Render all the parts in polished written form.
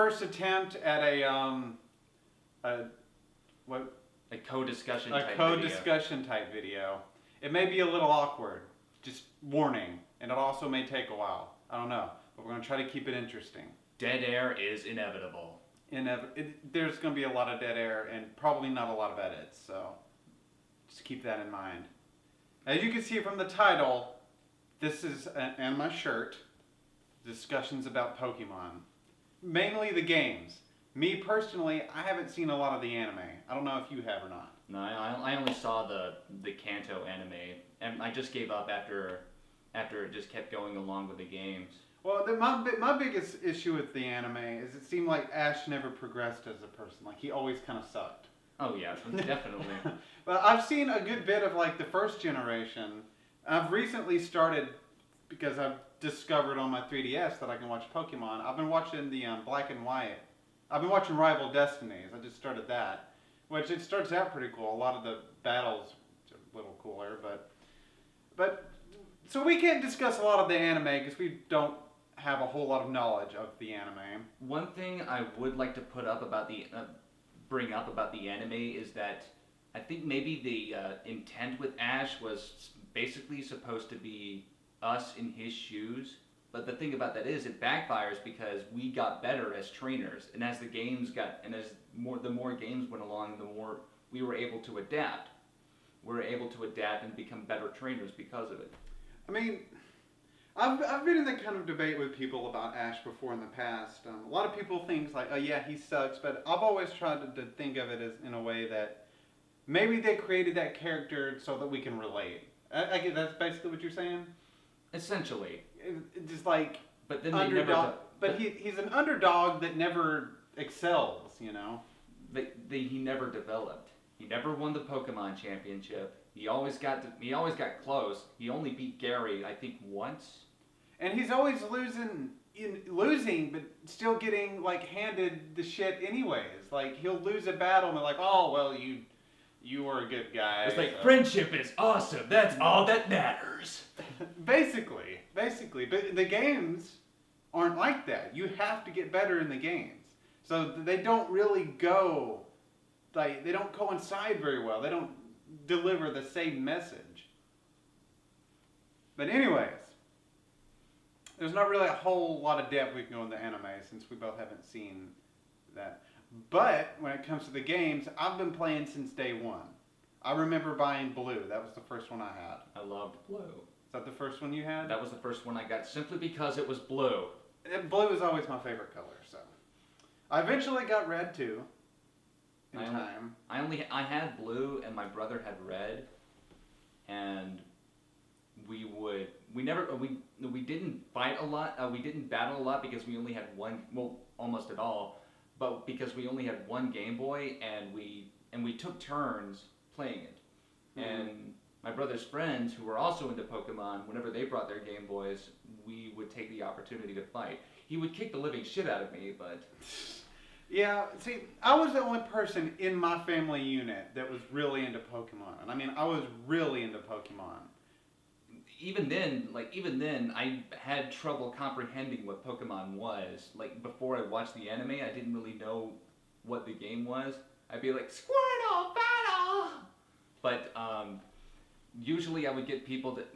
first attempt at a what A co-discussion a type co-discussion type video. It may be a little awkward. Just warning, and it also may take a while. I don't know, but we're gonna try to keep it interesting. Dead air is inevitable. There's gonna be a lot of dead air and probably not a lot of edits, so just keep that in mind. As you can see from the title, this is and my shirt. Discussions about Pokemon, mainly the games. Me personally, I haven't seen a lot of the anime. I don't know if you have or not. No, I only saw the Kanto anime, and I just gave up after it just kept going along with the games. Well, my biggest issue with the anime is it seemed like Ash never progressed as a person. Like, he always kind of sucked. Oh yeah, definitely. But I've seen a good bit of like the first generation. I've recently started, because I've discovered on my 3DS that I can watch Pokemon. I've been watching the Black and White. I've been watching Rival Destinies. I just started that, which it starts out pretty cool. A lot of the battles are a little cooler, but so we can't discuss a lot of the anime because we don't have a whole lot of knowledge of the anime. One thing I would like to bring up about the anime is that I think maybe the intent with Ash was basically supposed to be us in his shoes. But the thing about that is it backfires because we got better as trainers, and as the more games went along, the more we were able to adapt. We were able to adapt and become better trainers because of it. I mean, I've been in that kind of debate with people about Ash before in the past. A lot of people think like, oh yeah, he sucks, but I've always tried to think of it as in a way that maybe they created that character so that we can relate. I guess that's basically what you're saying. Essentially. It's just like but then underdog. He's an underdog that never excels, you know. He never developed. He never won the Pokemon Championship. He always got close. He only beat Gary, I think, once. And he's always losing, but still getting like handed the shit anyways. Like he'll lose a battle and they're like, oh well, you were a good guy. It's like friendship is awesome. That's all that matters. Basically, but the games aren't like that. You have to get better in the games, so they don't really go, like they don't coincide very well. They don't deliver the same message. But anyways, there's not really a whole lot of depth we can go in the anime since we both haven't seen that. But when it comes to the games, I've been playing since day one. I remember buying Blue. That was the first one I had. I loved Blue. Is that the first one you had? That was the first one I got simply because it was blue. Blue is always my favorite color, so. I eventually got Red too. In time. I had blue and my brother had red, and we didn't fight a lot. We didn't battle a lot because we only had one. Well, almost at all, but because we only had one Game Boy, and we took turns playing it, and my brother's friends who were also into Pokemon, whenever they brought their Game Boys, we would take the opportunity to fight. He would kick the living shit out of me, but. Yeah, see, I was the only person in my family unit that was really into Pokemon. And I mean, I was really into Pokemon. Even then, I had trouble comprehending what Pokemon was. Like, before I watched the anime, I didn't really know what the game was. I'd be like, Squirtle, battle! But, usually I would get people that...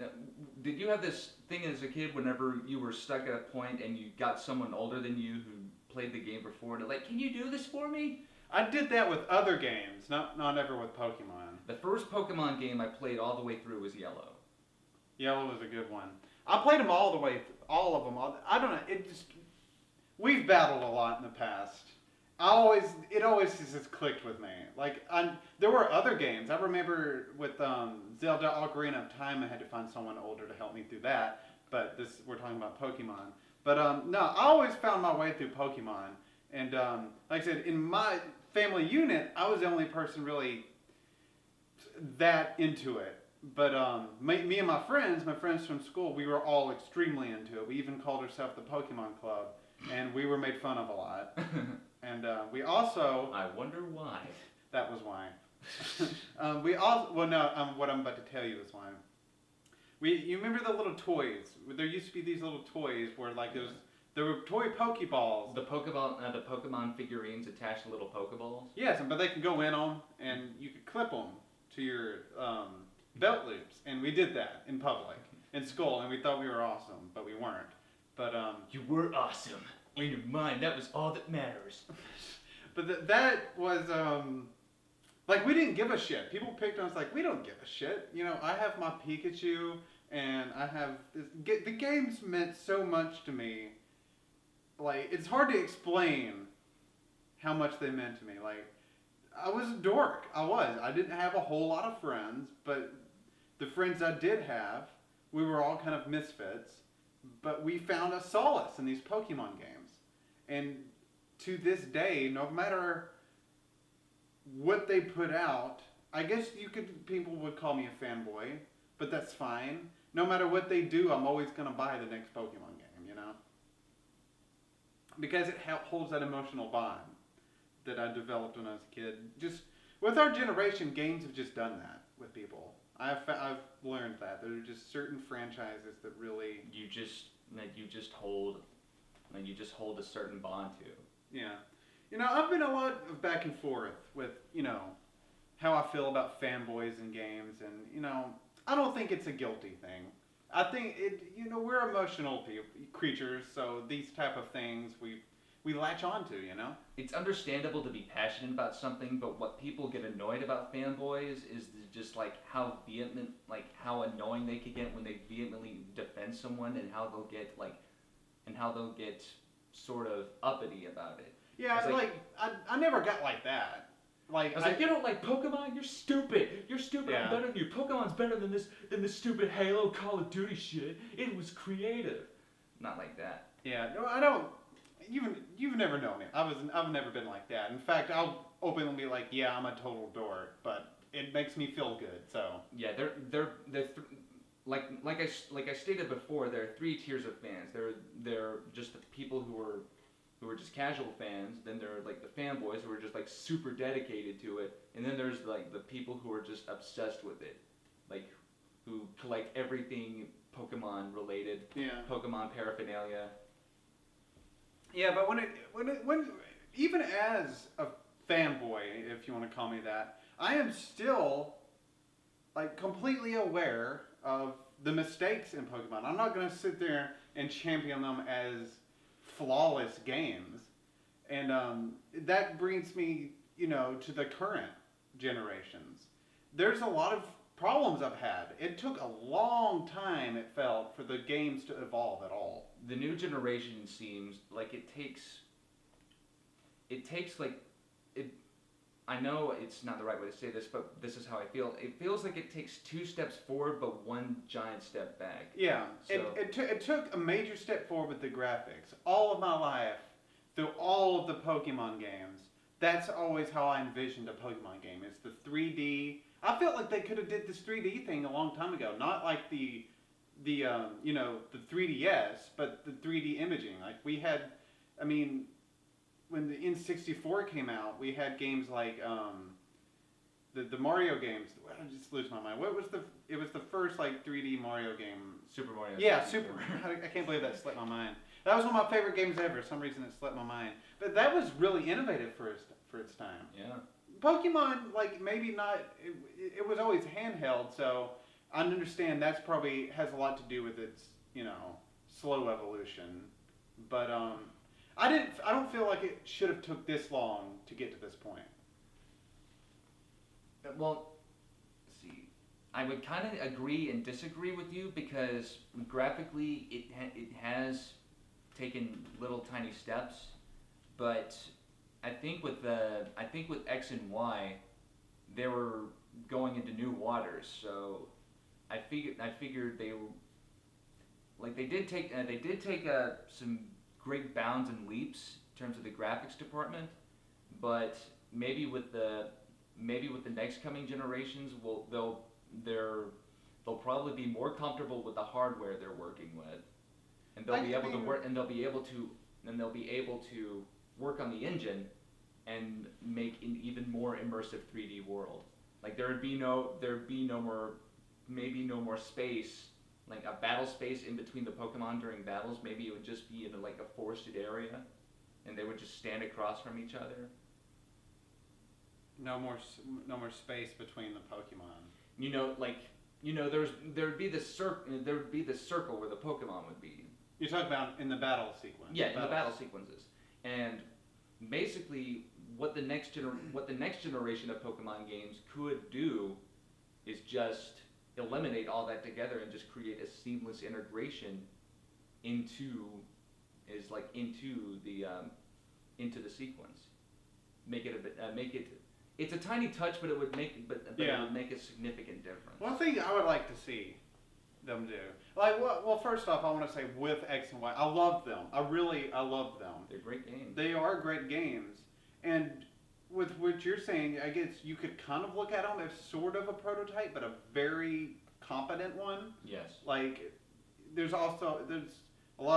did you have this thing as a kid whenever you were stuck at a point and you got someone older than you who played the game before and they're like, can you do this for me? I did that with other games, not ever with Pokemon. The first Pokemon game I played all the way through was Yellow. Yellow was a good one. I played them all the way, all of them. I don't know, we've battled a lot in the past. It always just clicked with me. Like, there were other games. I remember with Zelda Ocarina of Time, I had to find someone older to help me through that. But we're talking about Pokemon. But no, I always found my way through Pokemon. And like I said, in my family unit, I was the only person really that into it. But me and my friends from school, we were all extremely into it. We even called ourselves the Pokemon Club. And we were made fun of a lot. And we also... I wonder why. That was why. We also... Well, no, what I'm about to tell you is why. You remember the little toys? There used to be these little toys where, like, There were toy Pokeballs. The Pokemon figurines attached to little Pokeballs. Yes, but they can go in them, and you could clip them to your belt loops, and we did that in public, in school, and we thought we were awesome, but we weren't. But You were awesome. In your mind, that was all that matters. but that was like we didn't give a shit. People picked on us like we don't give a shit. You know, I have my Pikachu, and I have this. The games meant so much to me. Like, it's hard to explain how much they meant to me. Like, I was a dork. I didn't have a whole lot of friends, but the friends I did have, we were all kind of misfits. But we found a solace in these Pokemon games. And to this day, no matter what they put out, I guess people would call me a fanboy, but that's fine. No matter what they do, I'm always going to buy the next Pokemon game, you know? Because it holds that emotional bond that I developed when I was a kid. Just with our generation, games have just done that with people. I've learned that there are just certain franchises that really you just hold a certain bond to. Yeah, you know, I've been a lot of back and forth with how I feel about fanboys in games, and I don't think it's a guilty thing. I think we're emotional creatures, so these type of things we latch on to, It's understandable to be passionate about something, but what people get annoyed about fanboys is just like how vehement, like how annoying they could get when they vehemently defend someone, and how they'll get sort of uppity about it. Yeah, I never got like that. Like, I was like, you don't like Pokemon? You're stupid. You're stupid. Yeah. I'm better than you. Pokemon's better than this stupid Halo Call of Duty shit. It was creative. Not like that. Yeah, no, I don't. You've never known me. I've never been like that. In fact, I'll openly be like, yeah, I'm a total dork, but it makes me feel good. So yeah, like I stated before, there are three tiers of fans. There are just the people who are just casual fans. Then there are like the fanboys who are just like super dedicated to it, and then there's like the people who are just obsessed with it, like who collect everything Pokemon related, yeah, Pokemon paraphernalia. Yeah, but when even as a fanboy, if you want to call me that, I am still like completely aware of the mistakes in Pokemon. I'm not going to sit there and champion them as flawless games, and that brings me, to the current generations. There's a lot of problems I've had. It took a long time, it felt, for the games to evolve at all. The new generation seems like it takes like it. I know it's not the right way to say this, but this is how I feel. It feels like it takes 2 steps forward, but 1 giant step back. Yeah, So, it took a major step forward with the graphics. All of my life, through all of the Pokemon games, that's always how I envisioned a Pokemon game. It's the 3D. I felt like they could have did this 3D thing a long time ago. Not like the 3DS, but the 3D imaging. Like we had, when the N64 came out, we had games like the Mario games. I just lose my mind. It was the first like 3D Mario game. Super Mario. Yeah, Super. I can't believe that slipped my mind. That was one of my favorite games ever. For some reason it slipped my mind. But that was really innovative for its time. Yeah. Pokemon, like maybe not. It was always handheld, so I understand that's probably has a lot to do with its slow evolution. But I don't feel like it should have took this long to get to this point. Well, let's see. I would kind of agree and disagree with you, because graphically it has taken little tiny steps, but I think with X and Y, they were going into new waters. So I figured they did take some great bounds and leaps in terms of the graphics department, but maybe with the next coming generations, they'll probably be more comfortable with the hardware they're working with, and they'll be able to work on the engine and make an even more immersive 3D world. Like there'd be no more space like a battle space in between the Pokemon during battles. Maybe it would just be in like a forested area, and they would just stand across from each other. No more space between the Pokemon. You know, like there would be this circle where the Pokemon would be. You're talking about in the battle sequence. Yeah, in the battle sequences, and basically what the next generation of Pokemon games could do is just eliminate all that together and just create a seamless integration into the sequence. Make it a bit it's a tiny touch, but it would make it would make a significant difference. One thing I would like to see them do, like, well, first off, I want to say with X and Y, I love them. I love them. They're great games. They are great games, and with what you're saying, I guess you could kind of look at them as sort of a prototype, but a very competent one. Yes. Like, there's a lot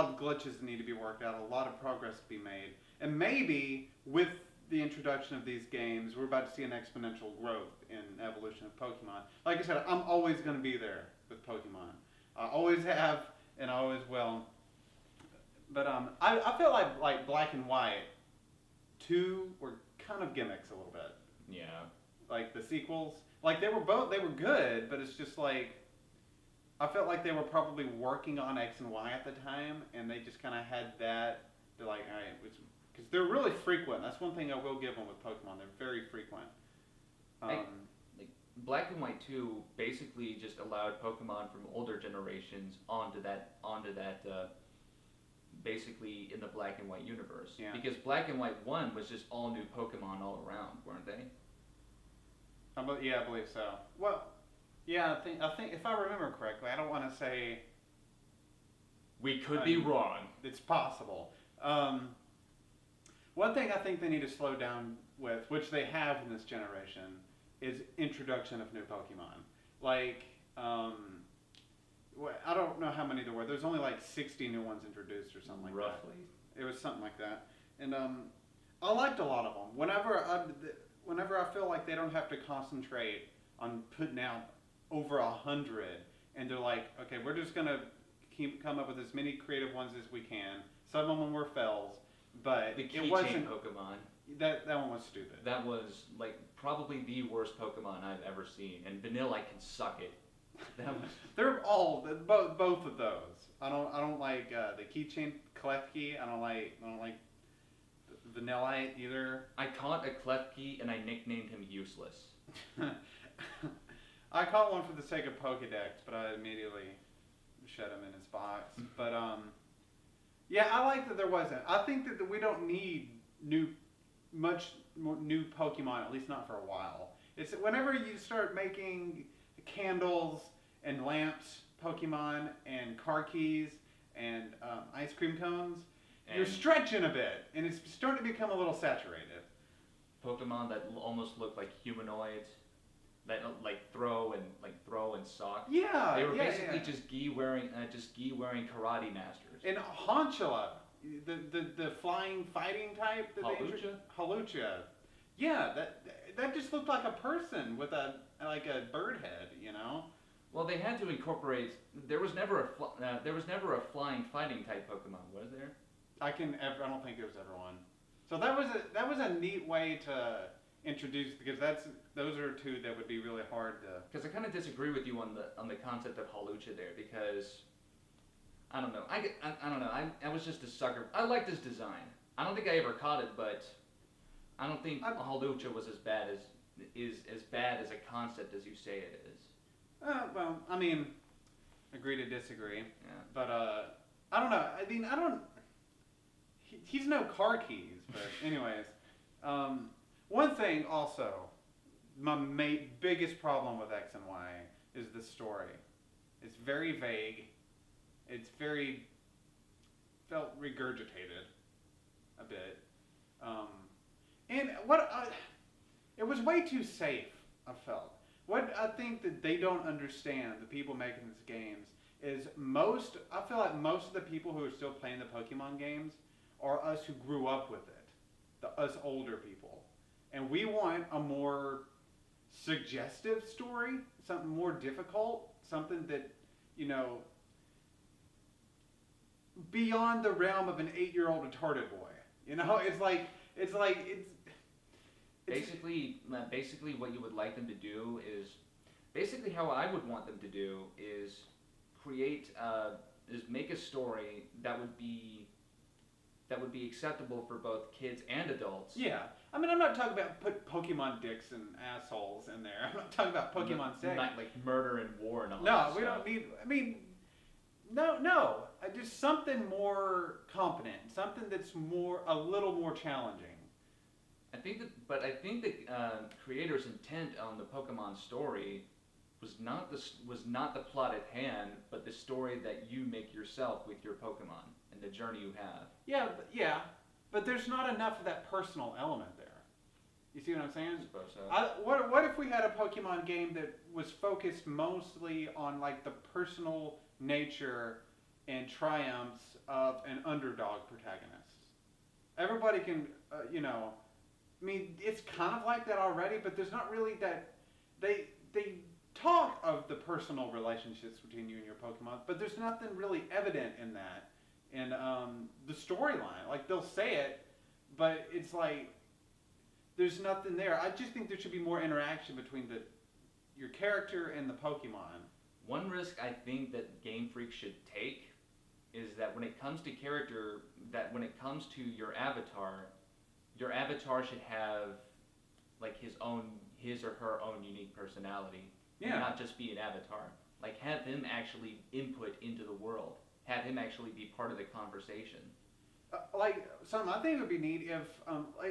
of glitches that need to be worked out, a lot of progress to be made, and maybe with the introduction of these games, we're about to see an exponential growth in evolution of Pokemon. Like I said, I'm always going to be there with Pokemon. I always have, and I always will. But I feel like Black and White 2 were kind of gimmicks a little bit. Yeah. Like the sequels, like they were good, but it's just like I felt like they were probably working on X and Y at the time, and they just kind of had that. They're like, all right, because they're really frequent. That's one thing I will give them with Pokemon. They're very frequent. Like Black and White 2 basically just allowed Pokemon from older generations onto that basically in the Black and White universe. Yeah. Because Black and White 1 was just all new Pokemon all around, weren't they? Yeah, I believe so. Well, yeah, I think if I remember correctly, I don't want to say we could be wrong. It's possible. One thing I think they need to slow down with, which they have in this generation, is introduction of new Pokemon. Like, I don't know how many there were. There's only like 60 new ones introduced or something like Roughly. that. It was something like that. And I liked a lot of them. Whenever I feel like they don't have to concentrate on putting out over 100, and they're like, okay, we're just gonna come up with as many creative ones as we can. Some of them were fails, but The it wasn't. Pokemon. That one was stupid. That was like probably the worst Pokemon I've ever seen, and Vanilla can suck it. That was. They're all both of those. I don't like the keychain Klefki. I don't like Vanillite either. I caught a Klefki and I nicknamed him Useless. I caught one for the sake of Pokedex, but I immediately shut him in his box. But yeah, I like that there wasn't. I think that we don't need much more new Pokemon, at least not for a while. It's whenever you start making candles and lamps Pokemon and car keys and ice cream cones, you're stretching a bit, and it's starting to become a little saturated. Pokemon that almost look like humanoids, that throw and sock. Yeah, they were basically just gi wearing karate masters. And Honchula, the flying fighting type. Hawlucha. Yeah, that just looked like a person with a bird head, you know. Well, they had to incorporate. There was never a flying fighting type Pokemon, was there? I don't think there was ever one. So that was a neat way to introduce, because those are two that would be really hard to. Because I kind of disagree with you on the concept of Hawlucha there, because I don't know. I don't know. I was just a sucker. I liked his design. I don't think I ever caught it, but I don't think Hawlucha was as bad as a concept as you say it is. Well, I mean, agree to disagree. Yeah. But I don't know. I mean, he's no car keys. But anyways, one thing also, my biggest problem with X and Y is the story. It's very vague. It's felt regurgitated a bit. And it was way too safe, I felt. What I think that they don't understand, the people making these games, is I feel like most of the people who are still playing the Pokemon games are us who grew up with it, us older people. And we want a more suggestive story, something more difficult, something that, beyond the realm of an 8-year-old retarded boy. You know, it's Basically, what you would like them to do is, basically how I would want them to do is create, is make a story that would be acceptable for both kids and adults. yeah. I mean, I'm not talking about put Pokemon dicks and assholes in there. I'm not talking about Pokemon sex. Not like murder and war and all No, that we stuff. don't need. I mean, no. Just something more competent, something that's a little more challenging. I think that creators' intent on the Pokemon story was not the plot at hand, but the story that you make yourself with your Pokemon and the journey you have. Yeah, but there's not enough of that personal element there. You see what I'm saying? I suppose so. What if we had a Pokemon game that was focused mostly on like the personal nature and triumphs of an underdog protagonist? Everybody can, I mean, it's kind of like that already, but there's not really that. They talk of the personal relationships between you and your Pokemon, but there's nothing really evident in that. And the storyline, like they'll say it, but it's like there's nothing there. I just think there should be more interaction between your character and the Pokemon. One risk I think that Game Freak should take is that when it comes to character, that when it comes to your avatar should have like his or her own unique personality. Yeah. And not just be an avatar. Like have him actually input into the world. Have him actually be part of the conversation. Something I think would be neat if,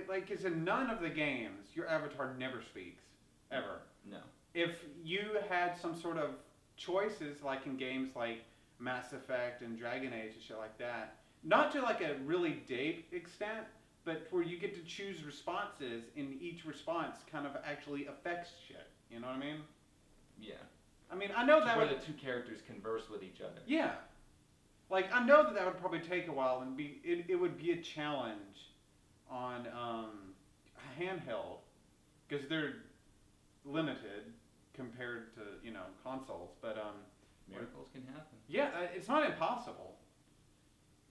because in none of the games, your avatar never speaks, ever. No. If you had some sort of choices, like in games like Mass Effect and Dragon Age and shit like that, not to like a really deep extent, but where you get to choose responses, and each response kind of actually affects shit. You know what I mean? Yeah. I mean, I know that where the two characters converse with each other. Yeah. Like, I know that would probably take a while, and it would be a challenge on handheld, because they're limited compared to, consoles. But miracles can happen. Yeah, it's not impossible.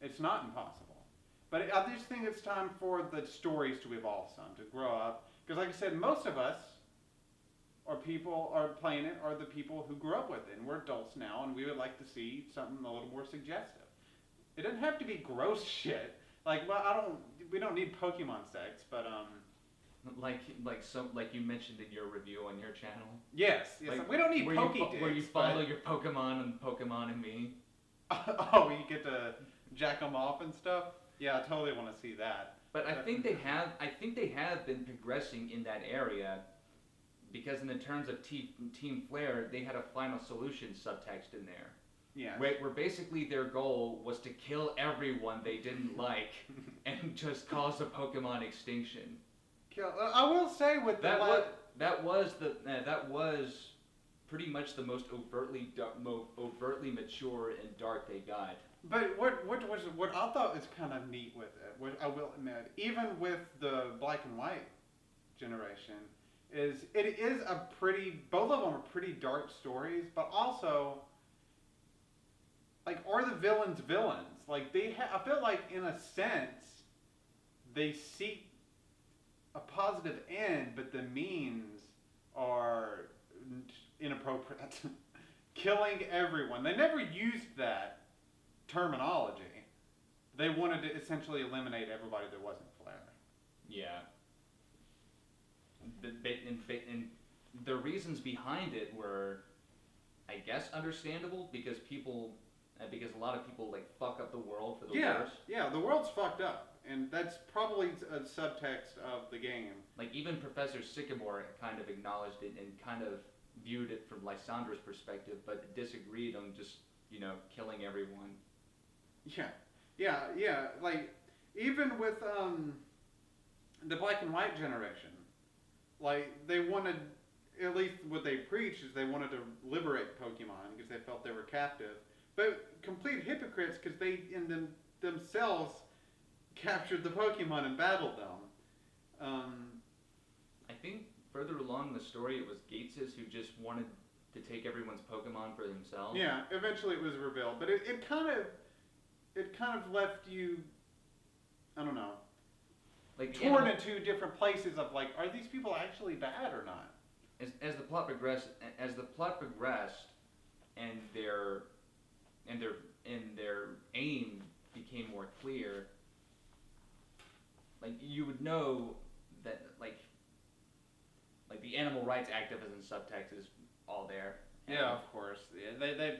It's not impossible. But I just think it's time for the stories to evolve some, to grow up. Because like I said, most of us, or people are playing it, are the people who grew up with it. And we're adults now, and we would like to see something a little more suggestive. It doesn't have to be gross shit. Like, we don't need Pokemon sex, but like you mentioned in your review on your channel. Yes, like, we don't need Pokédicks. Where you follow your Pokemon and Pokemon and me. Oh, you get to jack them off and stuff? Yeah, I totally want to see that. But I think they have been progressing in that area, because in the terms of Team Flare, they had a final solution subtext in there. Yeah. Where basically their goal was to kill everyone they didn't like and just cause a Pokemon extinction. I will say with that was pretty much the most overtly mature and dark they got. But what I thought was kind of neat with it, which I will admit, even with the black and white generation, is both of them are pretty dark stories, but also, like, are the villains villains? Like, I feel like in a sense, they seek a positive end, but the means are inappropriate. Killing everyone. They never used that terminology. They wanted to essentially eliminate everybody that wasn't Flare. Yeah. And the reasons behind it were, I guess, understandable, because a lot of people like fuck up the world for the worst. Yeah, the world's fucked up, and that's probably a subtext of the game. Like even Professor Sycamore kind of acknowledged it and kind of viewed it from Lysandra's perspective, but disagreed on just killing everyone. Yeah. Like even with the black and white generation, like they wanted, at least what they preached is they wanted to liberate Pokemon because they felt they were captive. But complete hypocrites, because they themselves captured the Pokemon and battled them. I think further along in the story, it was Gateses who just wanted to take everyone's Pokemon for themselves. Yeah, eventually it was revealed, but it kind of, it kind of left you, I don't know, Like the torn animal, in two different places of like, are these people actually bad or not? as the plot progressed, and their aim became more clear, like you would know that like the animal rights activism subtext is all there. Yeah, of course. Yeah, they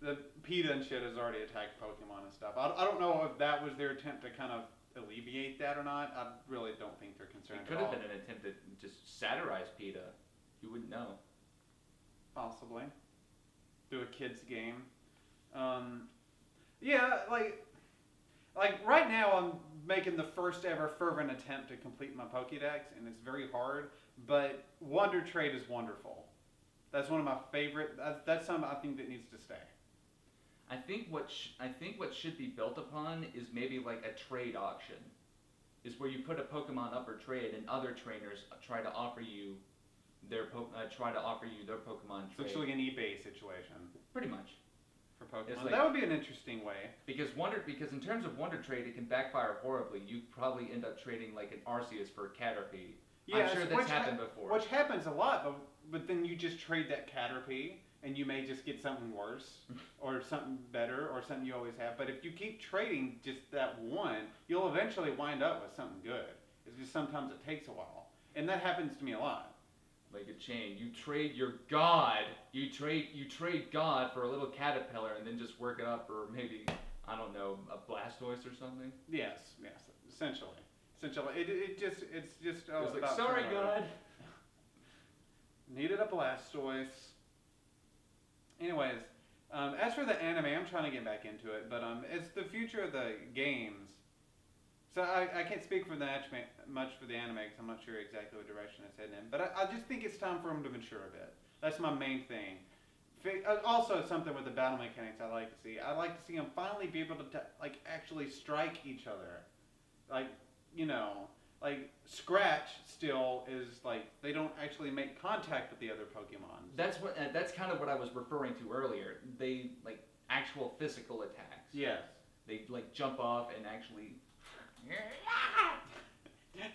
the PETA and shit has already attacked Pokemon and stuff. I don't know if that was their attempt to kind of alleviate that or not. I really don't think they're concerned It could at have all. been an attempt to just satirize PETA. You wouldn't know. Possibly. Through a kid's game. Yeah, like right now I'm making the first ever fervent attempt to complete my Pokédex, and it's very hard, but Wonder Trade is wonderful. That's one of my favorite. That's something I think that needs to stay. I think what should be built upon is maybe like a trade auction, is where you put a Pokemon up for trade, and other trainers try to offer you their Pokemon trade. Essentially an eBay situation Pretty much. for Pokemon. Like, that would be an interesting way. Because in terms of Wonder Trade, it can backfire horribly. You probably end up trading like an Arceus for a Caterpie. Yeah, I'm sure that's happened before. Which happens a lot, but then you just trade that Caterpie, and you may just get something worse, or something better, or something you always have. But if you keep trading just that one, you'll eventually wind up with something good. It's just sometimes it takes a while, and that happens to me a lot. Like a chain. You trade your god. You trade God for a little caterpillar, and then just work it up for maybe, I don't know, a Blastoise or something. Yes, essentially. It's just It's like, about sorry, turnover. God. Needed a Blastoise. Anyways, as for the anime, I'm trying to get back into it, but it's the future of the games. So I can't speak for much for the anime because I'm not sure exactly what direction it's heading in. But I just think it's time for them to mature a bit. That's my main thing. Also, something with the battle mechanics I like to see. I'd like to see them finally be able to like actually strike each other. Like, like Scratch still is like they don't actually make contact with the other Pokemon. That's kind of what I was referring to earlier. They like actual physical attacks. Yes. They like jump off and actually.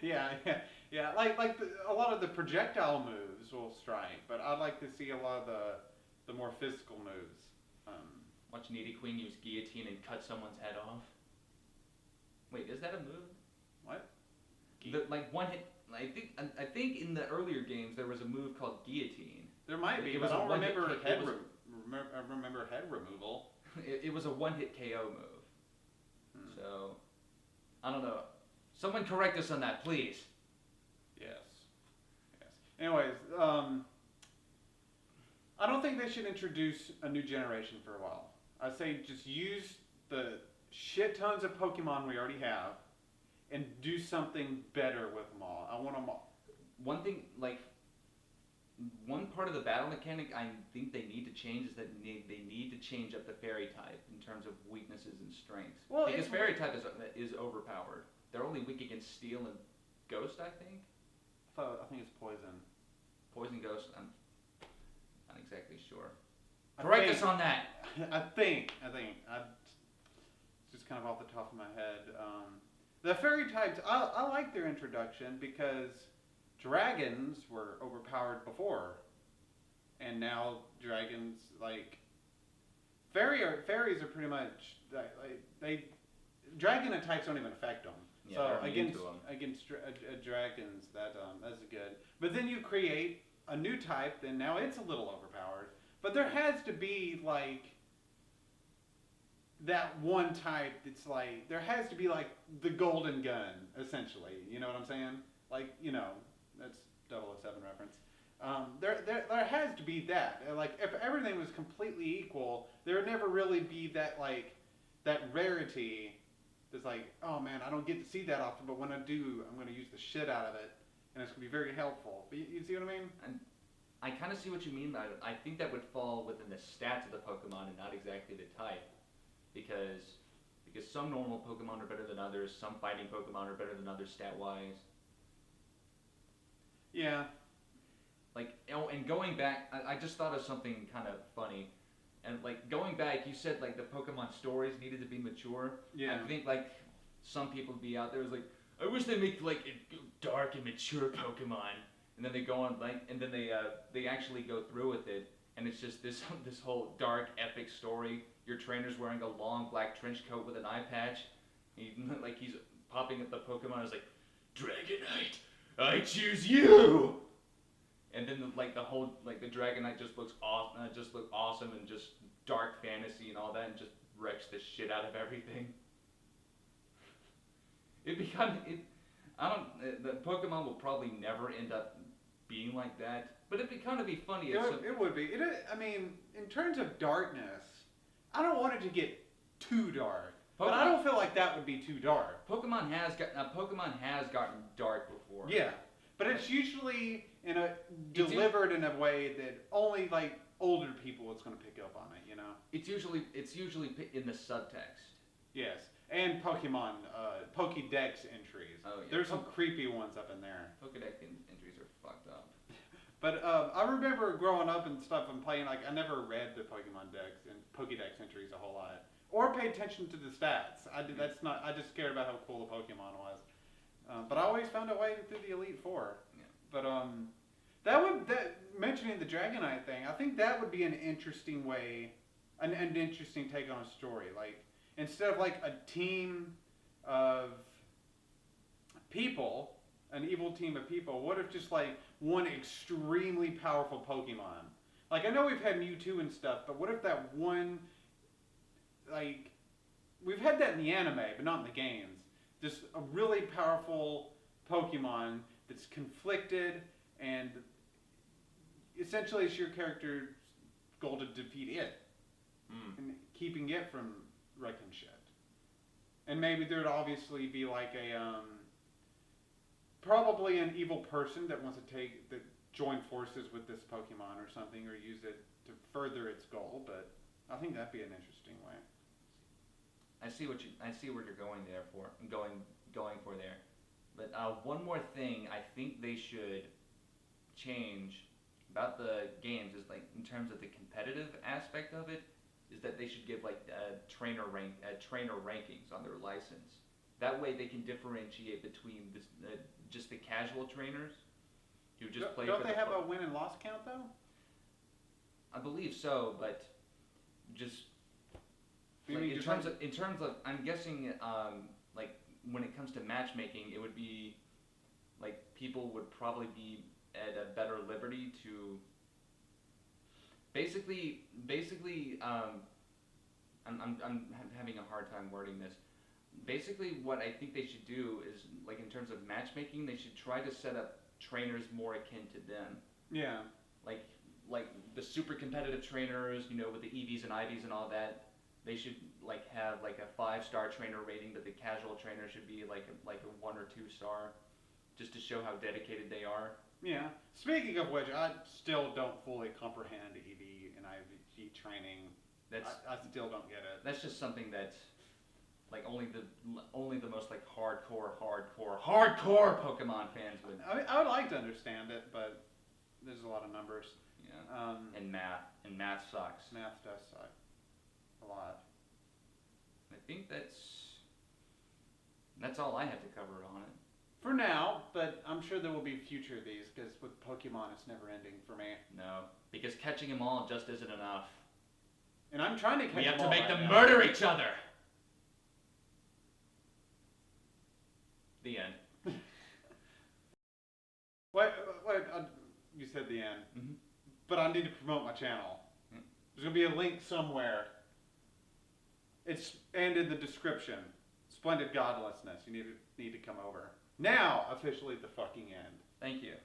Yeah. Like a lot of the projectile moves will strike, but I'd like to see a lot of the more physical moves. Watch Nidoqueen use guillotine and cut someone's head off. Wait, is that a move? What? Like one hit. I think in the earlier games there was a move called guillotine. There might be, It but was I a don't one-hit remember kick. I remember head removal. It was a one-hit KO move. So, I don't know. Someone correct us on that, please. Yes. Anyways, I don't think they should introduce a new generation for a while. I'd say just use the shit tons of Pokemon we already have and do something better with them all. I want them all. One thing, like, one part of the battle mechanic I think they need to change is that they need to change up the fairy type in terms of weaknesses and strengths. Well, because fairy type is overpowered. They're only weak against steel and ghost, I think. I think it's poison. Poison ghost, I'm not exactly sure. I Correct think- us on that. I think. Just kind of off the top of my head. The fairy types, I like their introduction because dragons were overpowered before, and now dragons fairies are pretty much dragon types don't even affect them. Yeah, So they're immune to 'em. against dragons, that's good. But then you create a new type, then now it's a little overpowered. But there has to be that one type that's there has to be the golden gun, essentially. You know what I'm saying? That's 007 reference. There has to be that. If everything was completely equal, there would never really be that that rarity. That's oh man, I don't get to see that often, but when I do, I'm going to use the shit out of it, and it's going to be very helpful. But you see what I mean? And I kind of see what you mean by it. I think that would fall within the stats of the Pokemon and not exactly the type. Because some normal Pokemon are better than others, some fighting Pokemon are better than others stat-wise. Yeah. And going back, I just thought of something kind of funny. And like going back, you said like the Pokemon stories needed to be mature. Yeah. I think like some people would be out there is like, I wish they make like a dark and mature Pokemon, and then they go on like, and then they actually go through with it, and it's just this this whole dark epic story. Your trainer's wearing a long black trench coat with an eye patch. He's popping up the Pokemon. Is like, Dragonite, I choose you. And then the whole the Dragonite just looks awesome and just dark fantasy and all that, and just wrecks the shit out of everything. The Pokemon will probably never end up being like that, but it'd be kind of be funny. It would be. I mean, in terms of darkness, I don't want it to get too dark, but I don't feel like that would be too dark. Pokemon has gotten dark before. Yeah, but it's usually delivered in a way that only like older people is going to pick up on it. You know. It's usually in the subtext. Yes. And Pokemon, Pokédex entries. Oh, yeah. There's some creepy ones up in there. Pokédex entries are fucked up. But I remember growing up and stuff and playing, like, I never read the Pokemon Dex and Pokédex entries a whole lot. Or paid attention to the stats. I just cared about how cool the Pokemon was. But I always found a way through the Elite Four. Yeah. But mentioning the Dragonite thing, I think that would be an interesting way, an interesting take on a story. Like, instead of like a team of people, an evil team of people, what if just like one extremely powerful Pokemon? Like, I know we've had Mewtwo and stuff, but what if that one, like, we've had that in the anime, but not in the games. Just a really powerful Pokemon that's conflicted, and essentially it's your character's goal to defeat it. And keeping it from wrecking shit. And maybe there'd obviously be like probably an evil person that wants to join forces with this Pokemon or something, or use it to further its goal, but I think that'd be an interesting way. I see what you're going for there. But one more thing I think they should change about the games is like in terms of the competitive aspect of it, is that they should give like trainer rankings on their license. That way they can differentiate between just the casual trainers who just play. Don't they have a win and loss count though? I believe so, but just like, in terms of, I'm guessing like when it comes to matchmaking, it would be like people would probably be at a better liberty to. Basically, I'm having a hard time wording this. Basically, what I think they should do is, like in terms of matchmaking, they should try to set up trainers more akin to them. Yeah. Like the super competitive trainers, with the EVs and IVs and all that. They should like have like a 5-star trainer rating, but the casual trainer should be like a 1 or 2 star, just to show how dedicated they are. Yeah. Speaking of which, I still don't fully comprehend EV and IV training. I still don't get it. That's just something that, like, only the most like hardcore Pokemon fans would. I would like to understand it, but there's a lot of numbers. Yeah. And math sucks. Math does suck a lot. I think that's all I had to cover on it. For now, but I'm sure there will be future of these, because with Pokemon it's never ending for me. No, because catching them all just isn't enough. And I'm trying to catch them all. We have to make them now. murder each other. The end. Wait, you said the end. Mm-hmm. But I need to promote my channel. Mm-hmm. There's going to be a link somewhere. And in the description. Splendid Godlessness. You need to come over. Now, officially the fucking end. Thank you.